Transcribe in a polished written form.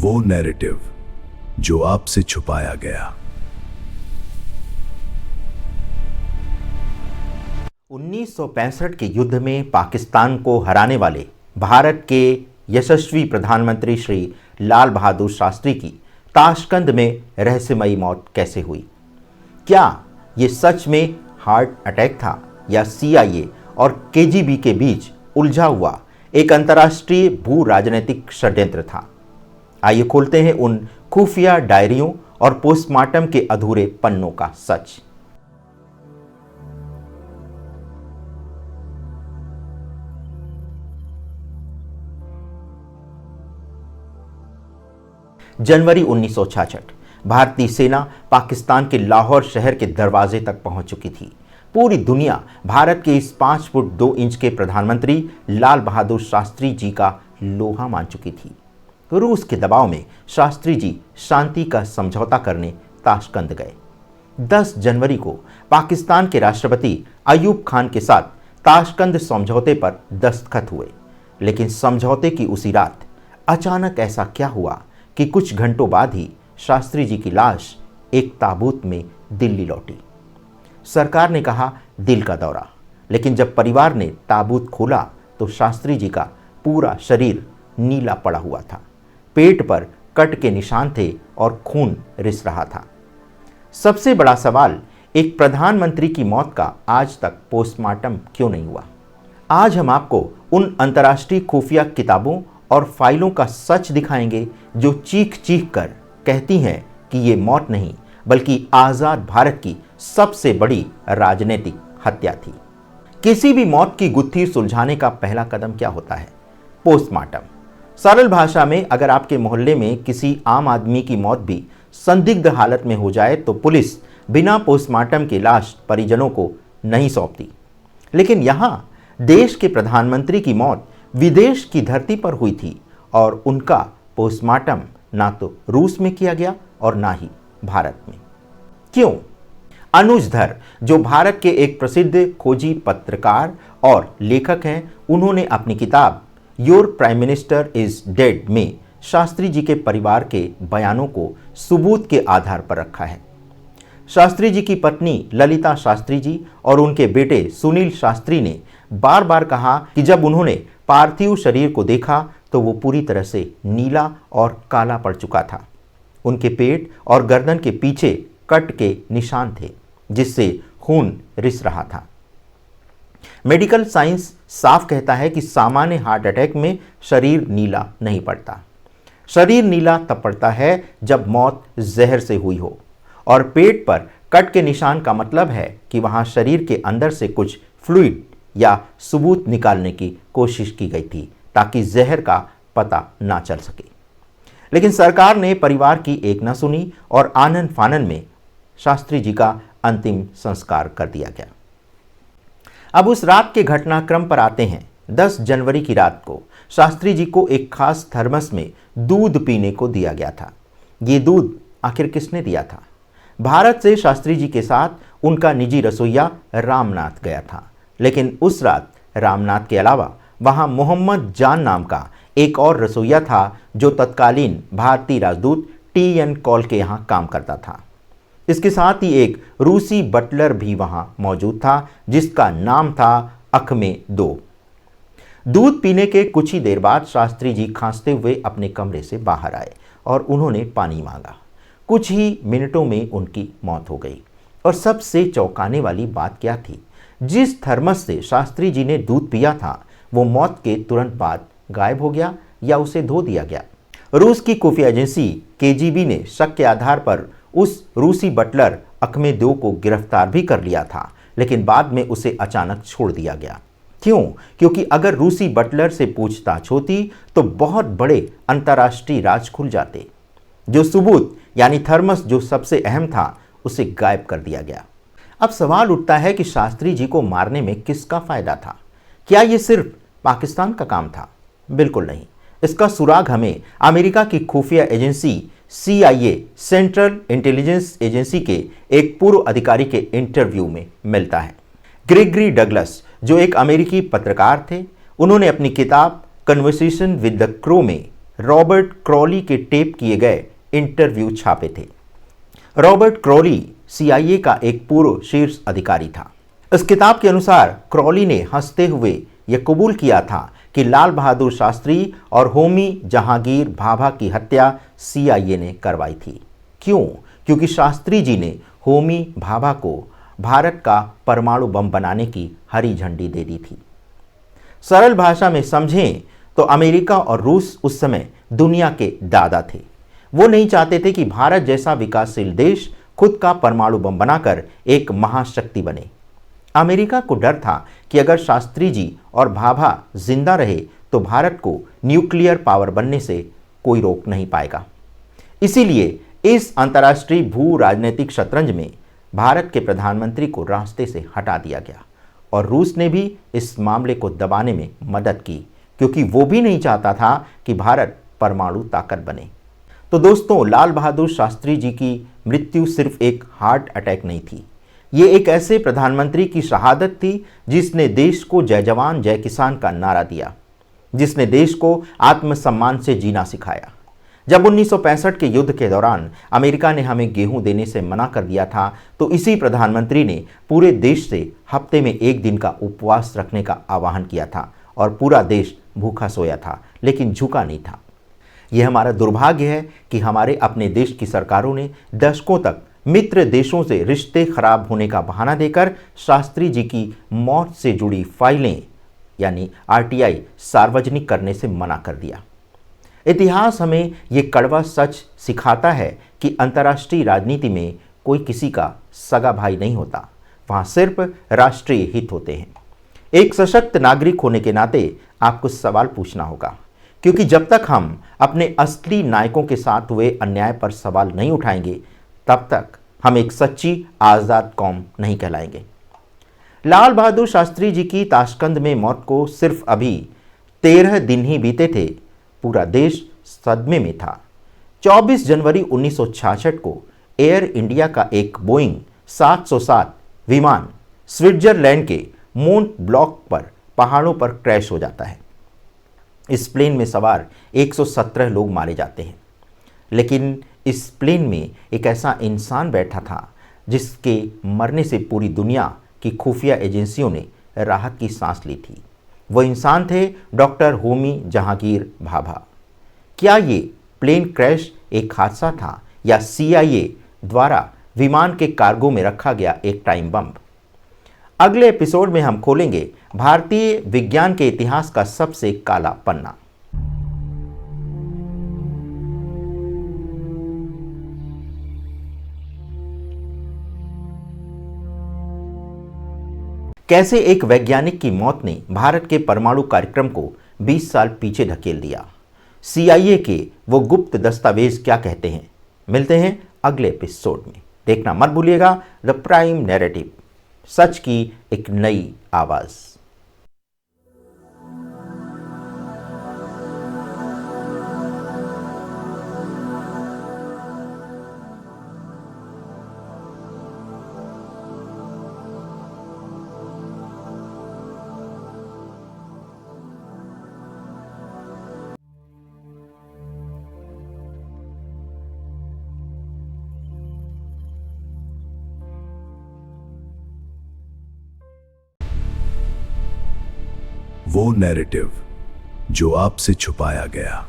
वो नैरेटिव जो आपसे छुपाया गया। 1965 के युद्ध में पाकिस्तान को हराने वाले भारत के यशस्वी प्रधानमंत्री श्री लाल बहादुर शास्त्री की ताशकंद में रहस्यमयी मौत कैसे हुई? क्या ये सच में हार्ट अटैक था या CIA और KGB के बीच उलझा हुआ एक अंतर्राष्ट्रीय भू राजनीतिक षड्यंत्र था? आइए खोलते हैं उन खुफिया डायरियों और पोस्टमार्टम के अधूरे पन्नों का सच। जनवरी 1966 भारतीय सेना पाकिस्तान के लाहौर शहर के दरवाजे तक पहुंच चुकी थी। पूरी दुनिया भारत के इस 5 फुट 2 इंच के प्रधानमंत्री लाल बहादुर शास्त्री जी का लोहा मान चुकी थी। रूस के दबाव में शास्त्री जी शांति का समझौता करने ताशकंद गए। 10 जनवरी को पाकिस्तान के राष्ट्रपति अयूब खान के साथ ताशकंद समझौते पर दस्तखत हुए, लेकिन समझौते की उसी रात अचानक ऐसा क्या हुआ कि कुछ घंटों बाद ही शास्त्री जी की लाश एक ताबूत में दिल्ली लौटी। सरकार ने कहा दिल का दौरा, लेकिन जब परिवार ने ताबूत खोला तो शास्त्री जी का पूरा शरीर नीला पड़ा हुआ था। पेट पर कट के निशान थे और खून रिस रहा था। सबसे बड़ा सवाल, एक प्रधानमंत्री की मौत का आज तक पोस्टमार्टम क्यों नहीं हुआ? आज हम आपको उन अंतर्राष्ट्रीय खुफिया किताबों और फाइलों का सच दिखाएंगे जो चीख चीख कर कहती हैं कि ये मौत नहीं बल्कि आज़ाद भारत की सबसे बड़ी राजनीतिक हत्या थी। किसी भी मौत की गुत्थी सुलझाने का पहला कदम क्या होता है? पोस्टमार्टम। सरल भाषा में, अगर आपके मोहल्ले में किसी आम आदमी की मौत भी संदिग्ध हालत में हो जाए तो पुलिस बिना पोस्टमार्टम के लाश परिजनों को नहीं सौंपती। लेकिन यहाँ देश के प्रधानमंत्री की मौत विदेश की धरती पर हुई थी और उनका पोस्टमार्टम ना तो रूस में किया गया और ना ही भारत में। क्यों? अनुज धर, जो भारत के एक प्रसिद्ध खोजी पत्रकार और लेखक हैं, उन्होंने अपनी किताब your prime minister is dead में शास्त्री जी के परिवार के बयानों को सबूत के आधार पर रखा है। शास्त्री जी की पत्नी ललिता शास्त्री जी और उनके बेटे सुनील शास्त्री ने बार बार कहा कि जब उन्होंने पार्थिव शरीर को देखा तो वो पूरी तरह से नीला और काला पड़ चुका था। उनके पेट और गर्दन के पीछे कट के निशान थे जिससे खून रिस रहा था। मेडिकल साइंस साफ कहता है कि सामान्य हार्ट अटैक में शरीर नीला नहीं पड़ता। शरीर नीला तब पड़ता है जब मौत जहर से हुई हो, और पेट पर कट के निशान का मतलब है कि वहां शरीर के अंदर से कुछ फ्लूइड या सबूत निकालने की कोशिश की गई थी ताकि जहर का पता ना चल सके। लेकिन सरकार ने परिवार की एक न सुनी और आनन फानन में शास्त्री जी का अंतिम संस्कार कर दिया गया। अब उस रात के घटनाक्रम पर आते हैं। 10 जनवरी की रात को शास्त्री जी को एक खास थर्मस में दूध पीने को दिया गया था। ये दूध आखिर किसने दिया था? भारत से शास्त्री जी के साथ उनका निजी रसोइया रामनाथ गया था, लेकिन उस रात रामनाथ के अलावा वहां मोहम्मद जान नाम का एक और रसोइया था जो तत्कालीन भारतीय राजदूत TN कॉल के यहां काम करता था। इसके साथ ही एक रूसी बटलर भी वहां मौजूद था जिसका नाम था अखमे दो। दूध पीने के कुछ ही देर बाद शास्त्री जी खांसते हुए अपने कमरे से बाहर आए और उन्होंने पानी मांगा। कुछ ही मिनटों में उनकी मौत हो गई। और सबसे चौंकाने वाली बात क्या थी? जिस थर्मस से शास्त्री जी ने दूध पिया था वो मौत के तुरंत बाद गायब हो गया या उसे धो दिया गया। रूस की खुफिया एजेंसी KGB ने शक के आधार पर उस रूसी बटलर अखमे दो को गिरफ्तार भी कर लिया था, लेकिन बाद में उसे अचानक छोड़ दिया गया। क्यों? क्योंकि अगर रूसी बटलर से पूछताछ होती तो बहुत बड़े अंतर्राष्ट्रीय राज खुल जाते। जो सबूत यानी थर्मस जो सबसे अहम था उसे गायब कर दिया गया। अब सवाल उठता है कि शास्त्री जी को मारने में किसका फायदा था? क्या यह सिर्फ पाकिस्तान का काम था? बिल्कुल नहीं। इसका सुराग हमें अमेरिका की खुफिया agency CIA, central intelligence agency के एक पूर्व अधिकारी के इंटरव्यू में मिलता है। ग्रेगरी डगलस, जो एक अमेरिकी पत्रकार थे, उन्होंने अपनी किताब कन्वर्सेशन विद द क्रो में रॉबर्ट क्रॉली के टेप किए गए इंटरव्यू छापे थे। रॉबर्ट क्रॉली CIA का एक पूर्व शीर्ष अधिकारी था। इस किताब के अनुसार क्रॉली ने हंसते हुए यह कबूल किया था कि लाल बहादुर शास्त्री और होमी जहांगीर भाभा की हत्या CIA ने करवाई थी। क्यों? क्योंकि शास्त्री जी ने होमी भाभा को भारत का परमाणु बम बनाने की हरी झंडी दे दी थी। सरल भाषा में समझें तो अमेरिका और रूस उस समय दुनिया के दादा थे। वो नहीं चाहते थे कि भारत जैसा विकासशील देश खुद का परमाणु बम बनाकर एक महाशक्ति बने। अमेरिका को डर था कि अगर शास्त्री जी और भाभा जिंदा रहे तो भारत को न्यूक्लियर पावर बनने से कोई रोक नहीं पाएगा। इसीलिए इस अंतर्राष्ट्रीय भू राजनीतिक शतरंज में भारत के प्रधानमंत्री को रास्ते से हटा दिया गया और रूस ने भी इस मामले को दबाने में मदद की, क्योंकि वो भी नहीं चाहता था कि भारत परमाणु ताकत बने। तो दोस्तों, लाल बहादुर शास्त्री जी की मृत्यु सिर्फ एक हार्ट अटैक नहीं थी, ये एक ऐसे प्रधानमंत्री की शहादत थी जिसने देश को जय जवान जय किसान का नारा दिया, जिसने देश को आत्मसम्मान से जीना सिखाया। जब 1965 के युद्ध के दौरान अमेरिका ने हमें गेहूं देने से मना कर दिया था, तो इसी प्रधानमंत्री ने पूरे देश से हफ्ते में एक दिन का उपवास रखने का आह्वान किया था और पूरा देश भूखा सोया था, लेकिन झुका नहीं था। यह हमारा दुर्भाग्य है कि हमारे अपने देश की सरकारों ने दशकों तक मित्र देशों से रिश्ते खराब होने का बहाना देकर शास्त्री जी की मौत से जुड़ी फाइलें यानी RTI सार्वजनिक करने से मना कर दिया। इतिहास हमें ये कड़वा सच सिखाता है कि अंतर्राष्ट्रीय राजनीति में कोई किसी का सगा भाई नहीं होता, वहाँ सिर्फ राष्ट्रीय हित होते हैं। एक सशक्त नागरिक होने के नाते आपको सवाल पूछना होगा, क्योंकि जब तक हम अपने असली नायकों के साथ हुए अन्याय पर सवाल नहीं उठाएंगे तब तक हम एक सच्ची आज़ाद कौम नहीं कहलाएंगे। लाल बहादुर शास्त्री जी की ताशकंद में मौत को सिर्फ अभी 13 दिन ही बीते थे, पूरा देश सदमे में था। 24 जनवरी 1966 को एयर इंडिया का एक बोइंग 707 विमान स्विट्जरलैंड के मोंट ब्लॉक पर पहाड़ों पर क्रैश हो जाता है। इस प्लेन में सवार 117 लोग मारे जाते हैं, लेकिन इस प्लेन में एक ऐसा इंसान बैठा था जिसके मरने से पूरी दुनिया की खुफिया एजेंसियों ने राहत की सांस ली थी। वो इंसान थे डॉक्टर होमी जहांगीर भाभा। क्या ये प्लेन क्रैश एक हादसा था या CIA द्वारा विमान के कार्गो में रखा गया एक टाइम बम? अगले एपिसोड में हम खोलेंगे भारतीय विज्ञान के इतिहास का सबसे काला पन्ना। कैसे एक वैज्ञानिक की मौत ने भारत के परमाणु कार्यक्रम को 20 साल पीछे धकेल दिया। CIA के वो गुप्त दस्तावेज क्या कहते हैं? मिलते हैं अगले एपिसोड में। देखना मत भूलिएगा द प्राइम नैरेटिव, सच की एक नई आवाज़। वो नैरेटिव जो आपसे छुपाया गया।